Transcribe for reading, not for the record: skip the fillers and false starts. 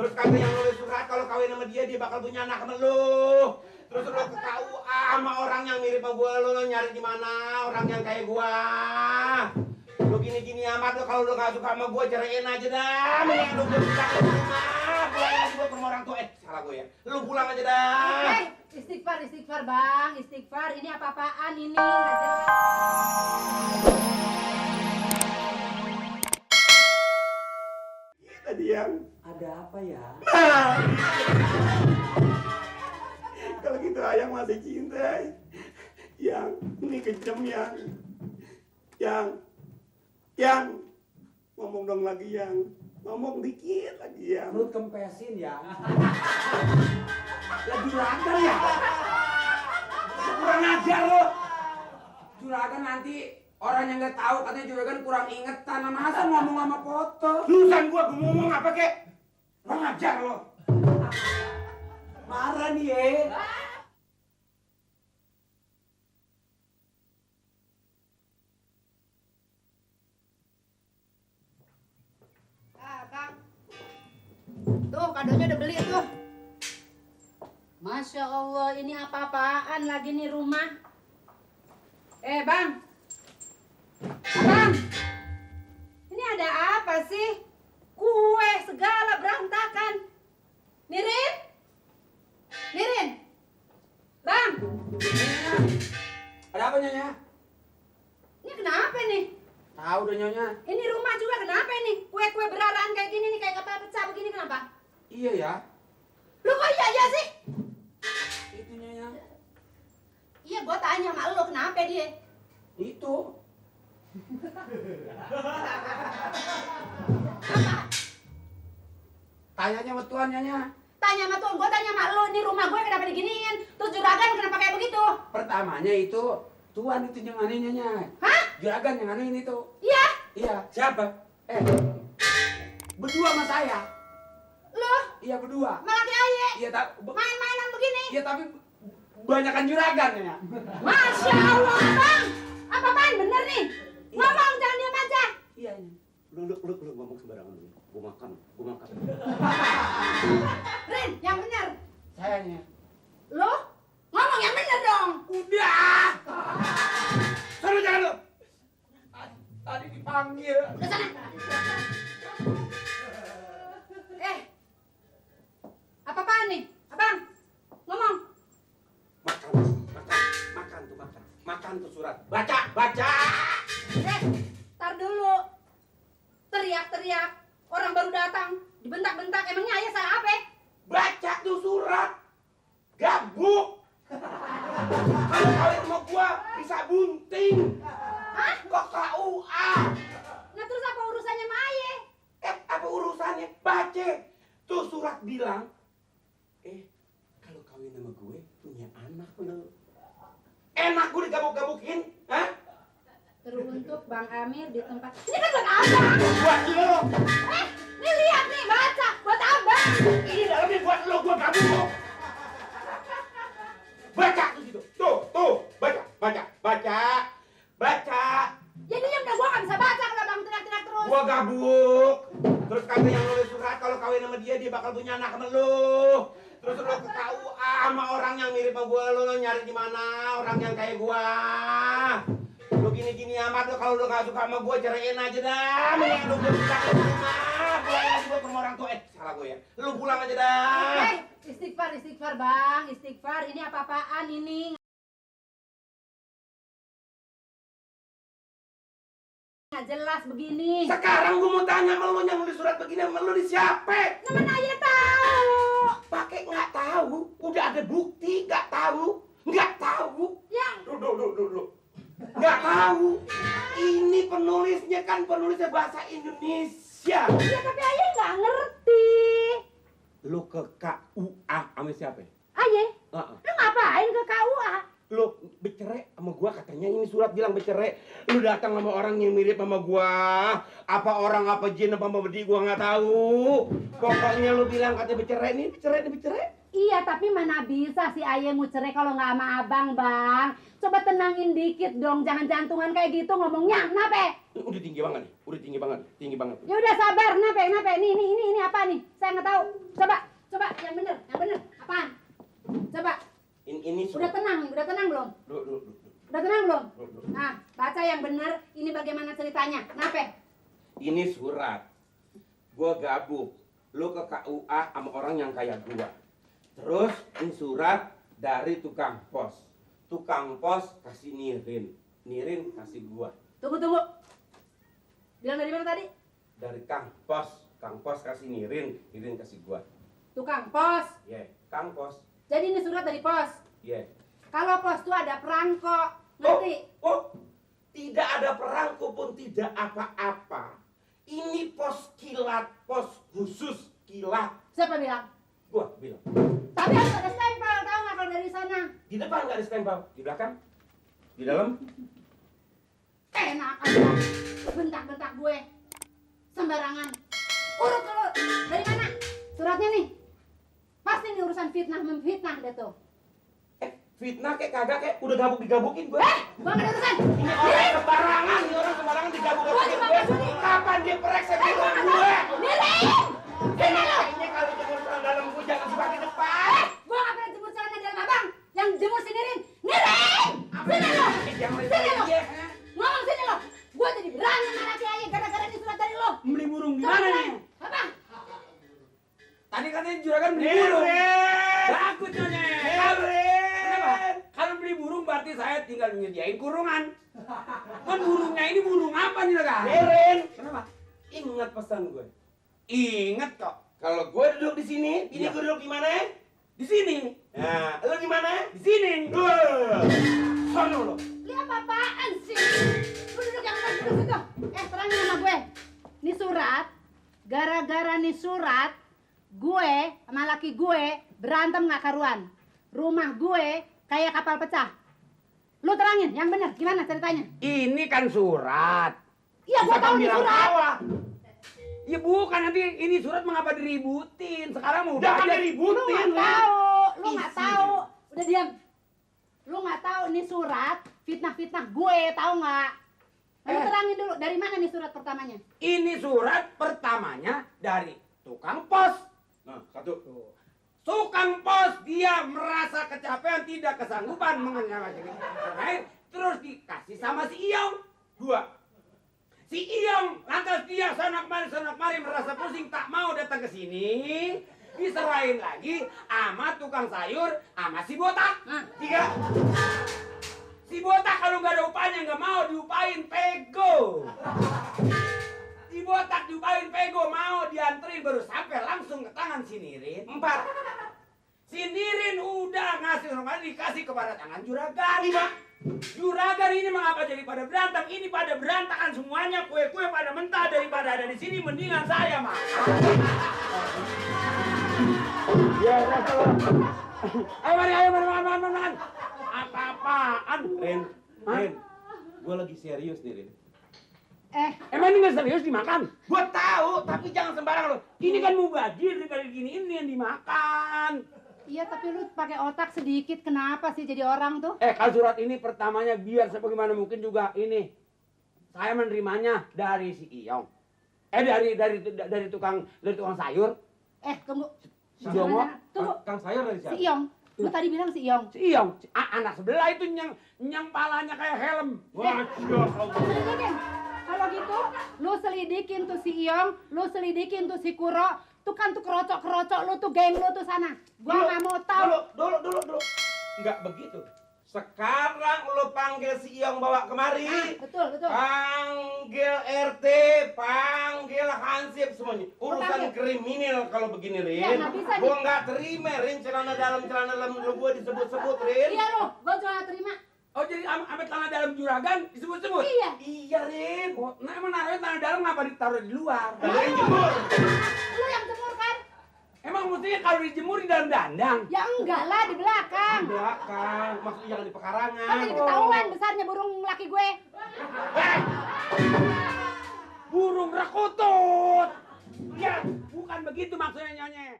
Terus kata yang nulis surat kalau kawin sama dia bakal punya anak sama lu. Terus lu ke KUA sama orang yang mirip sama gua, lu nyari di mana orang yang kayak gua. Lu gini-gini amat lu, kalau lu gak suka sama gua ceraiin aja dah. Mending lu pulang ke rumah. Pulang aja gua ke rumah orang tua. Salah gua ya. Lu pulang aja dah. Istighfar bang, istighfar. Ini apa-apaan ini? Tadi yang ada apa ya? Kalau gitu ayang masih cinta. Yang ini kejem yang ngomong dong lagi yang ngomong dikit lagi yang Lu kempesin ya. Lagi juragan ya? kurang ajar lo. Juragan nanti orang yang nggak tahu katanya juragan kurang ingetan. Masa ngomong sama foto? Lulusan gua ngomong apa kek? Kurang ajar lo. Marah nih ya. Bang. Tuh, kadonya udah beli tuh. Masya Allah, ini apa-apaan lagi nih rumah? Bang. Bang. Ini ada apa sih? Kue segala berantakan. Nirin? Nirin? Bang. Ada apa Nyonya? Ini kenapa nih? Tahu deh Nyonya. Ini rumah juga kenapa nih? Kue-kue beraraan kayak gini nih, kayak kapal pecah begini kenapa? Iya ya. Lu kok iya aja sih? Itu Nyonya. Iya, gua tanya sama lu kenapa dia? Itu. Apa? Tanyanya sama Tuan Nyonya. Tanya sama tuan, gua tanya sama lu, ini rumah gue kenapa diginiin? Terus juragan kenapa kayak begitu? Pertamanya itu Tuan itu yang aneh Nyonya. Hah? Juragan yang aneh itu. Iya? Iya. Siapa? Berdua sama saya. Lu? Iya berdua. Malaki aye? Iya tapi Main-mainan begini? iya tapi banyakan juragan ya. Masya Allah, Bang! Apa-apaan bener nih? Ngomong, jangan diam aja. Iya. Lu ngomong sembarangan lu. Gua makan. Rin, yang bener. Sayangnya. Lu? Ngomong yang bener dong. Udah. Sana jangan lu. Tadi dipanggil. Udah sana. Apa-apaan nih? Abang, ngomong. Makan tuh surat. Baca. Tar dulu. Teriak-teriak. Orang baru datang. Dibentak-bentak. Emangnya ayah salah apa? Baca tuh surat. Gabuk. Kalau kawin sama gua bisa bunting. Hah? Kok KUA? Nah terus apa urusannya sama ayah? Apa urusannya? Baca. Tuh surat bilang. Kalau kawin sama gue punya anak lo. Enak gue digabuk-gabukin. Hah? Teruntuk Bang Amir di tempat. Ini kan buat abang. Buat lo. Nih lihat nih, baca. Buat abang. Ini dalamnya buat lo, gua gabuk. Baca tuh situ. Tuh. Baca. Jadinya udah gua nggak bisa baca kalau abang teriak-teriak terus. Gua gabuk. Terus kata yang nulis surat kalau kawin sama dia bakal punya anak sama lu. Terus lu ke KUA sama orang yang mirip sama gua, lu nyari di mana orang yang kayak gua. Lu gini-gini amat lu, kalau lu gak suka sama gua ceraiin aja dah. Mending lu pulang ke rumah. Pulang aja gua ke rumah orang tua. Salah gua ya. Lu pulang aja dah. Istighfar bang, istighfar. Ini apa-apaan ini? Nggak jelas begini. Sekarang gua mau tanya sama lu yang nulis surat begini sama lu di siapa? Mana ayah tahu? Pakai nggak tahu, udah ada bukti nggak tahu. Yang Dulu. Nggak tahu. Ini penulisnya kan penulisnya bahasa Indonesia. ya tapi ayah nggak ngerti. Lu ke KUA sama siapa? Ayah, Heeh. lu ngapain ke KUA? Lu bercerai sama gua, katanya ini surat bilang bercerai. Lu datang sama orang yang mirip sama gua. Apa orang, apa jin, apa bedi gua nggak tahu. Pokoknya lu bilang katanya bercerai. Ini bercerai. Iya, tapi mana bisa si Aye mau cerai kalau nggak sama abang, Bang. Coba tenangin dikit dong, jangan jantungan kayak gitu ngomongnya. Kenapa? Udah tinggi banget nih, udah tinggi banget. Ya udah sabar, kenapa? Ini apa nih? Saya nggak tahu. Coba yang bener. Apaan? Coba. Ini Udah tenang belum? Duh. Udah tenang belum? Nah, baca yang bener. Ini bagaimana ceritanya? Kenapa? Ini surat. Gua gabung. Lu ke KUA sama orang yang kayak gua. Terus ini surat dari tukang pos. Tukang pos kasih Nirin kasih gua. Tunggu. Bilang dari mana tadi? Dari Kang Pos kasih Nirin kasih gua. Tukang pos. Kang Pos. Jadi ini surat dari pos. Kalau pos tuh ada perangko, ngerti? Oh, tidak ada perangko pun tidak apa-apa. Ini pos kilat, pos khusus kilat. Siapa bilang? Gua bilang. Tapi harus ada stempel, tahu nggak kalau dari sana? Di depan nggak ada stempel, di belakang, di dalam. Enak aja, bentak-bentak gue, sembarangan. Urut dulu, dari mana? Suratnya nih. Pasti ini urusan fitnah memfitnah deh tuh. Fitnah kayak kagak kayak udah digabukin gue. Gua nggak ada urusan. Ini orang sembarangan digabuk-gabukin gue. Kapan dia pereksa bilang gue? Nirin! Sini lo! Ini kalau jemur celana dalam gue jangan suka di depan. Gua nggak pernah jemur celana dalam abang. Yang jemur si Nirin. Nirin! Sini lo! Sini lo! Ngomong sini lo! Gua jadi berani sama laki Aye gara-gara ini surat dari lo. Beli burung di mana nih? Apa? Tadi katanya juragan beli burung. Takut nyonya. Kenapa? Kalau beli burung berarti saya tinggal menyediain kurungan. Kan burungnya ini burung apa nih juragan? Nirin, Kenapa? ingat pesan gue. Ingat kok. Kalau gue duduk di sini, ini Iya. gue duduk di mana? Di sini. Nah, lu di mana? Di sini. Sono lo. Li apa-apaan sih? Lu duduk yang benar duduk situ. Terangin sama gue. Ini surat, gara-gara nih surat, gue sama laki gue berantem nggak karuan. Rumah gue kayak kapal pecah. Lu terangin, yang benar, gimana ceritanya? Ini kan surat. Iya, gue tahu nih surat. Ya bukan, nanti ini surat mengapa diributin? Sekarang mau Jangan aja. Lu diributin. nggak tahu, lu nggak Isi. tahu. Udah diam. Lu nggak tahu nih surat fitnah-fitnah gue, tahu nggak? Lu terangin dulu, dari mana nih surat pertamanya? Ini surat pertamanya dari tukang pos. Nah, satu. Tukang pos dia merasa kecapean, tidak kesanggupan mengenyalakan air, terus dikasih sama si Iyong. Dua. Si Iyong lantas dia sana kemari merasa pusing, tak mau datang ke sini. Diserahin lagi sama tukang sayur sama si botak. Tiga. Si botak kalau nggak ada upahnya nggak mau diupain pego. Si botak diupain pego mau dianterin baru sampai langsung ke tangan si Nirin. Empat. Si Nirin udah ngasih rumah dikasih kepada tangan juragan. Juragan ini mengapa jadi pada berantem? Ini pada berantakan semuanya, kue-kue pada mentah, daripada ada di sini mendingan saya mah. Ya, ayo mari, makan. Apa-apaan? Rin, gue lagi serius nih, Rin. Emang ini nggak serius dimakan? Gue tahu, tapi jangan sembarang lo. Ini kan mubazir daripada gini ini yang dimakan. Iya, tapi lu pakai otak sedikit, kenapa sih jadi orang tuh? Kalau surat ini pertamanya biar sebagaimana mungkin juga ini saya menerimanya dari si Iyong. Dari tukang sayur. Tunggu. Si Jongo. Tunggu. Kang sayur dari Si Iyong. Lu tadi bilang si Iyong. Si Iyong, anak sebelah itu yang palanya kayak helm. Selidikin. Kalau gitu, lu selidikin tuh si Iyong, lu selidikin tuh si Kuro. Tuh kan tuh kerocok lu tuh geng lu tuh sana. Gua nggak mau tahu. Dulu. Enggak begitu. Sekarang lo panggil si Iyong bawa kemari. Betul. Panggil RT, panggil Hansip semuanya. Urusan kriminal kalau begini, Rin. Ya, nggak bisa Gua nggak terima, Rin. Celana dalam gua disebut-sebut, Rin. Iya lu, gua juga nggak terima. Oh jadi sampai tanah dalam juragan disebut-sebut? Iya. Iya, Rin. Oh, nah emang naruhnya tanah dalam ngapa ditaruh di luar? Rin jemur. Lu yang jemur kan? Emang mestinya kalau dijemur di dalam dandang? Ya enggak lah, di belakang. Belakang, maksudnya jangan di pekarangan. Kan jadi ketahuan besarnya burung laki gue. Burung rekutut. Ya, bukan begitu maksudnya nyonya.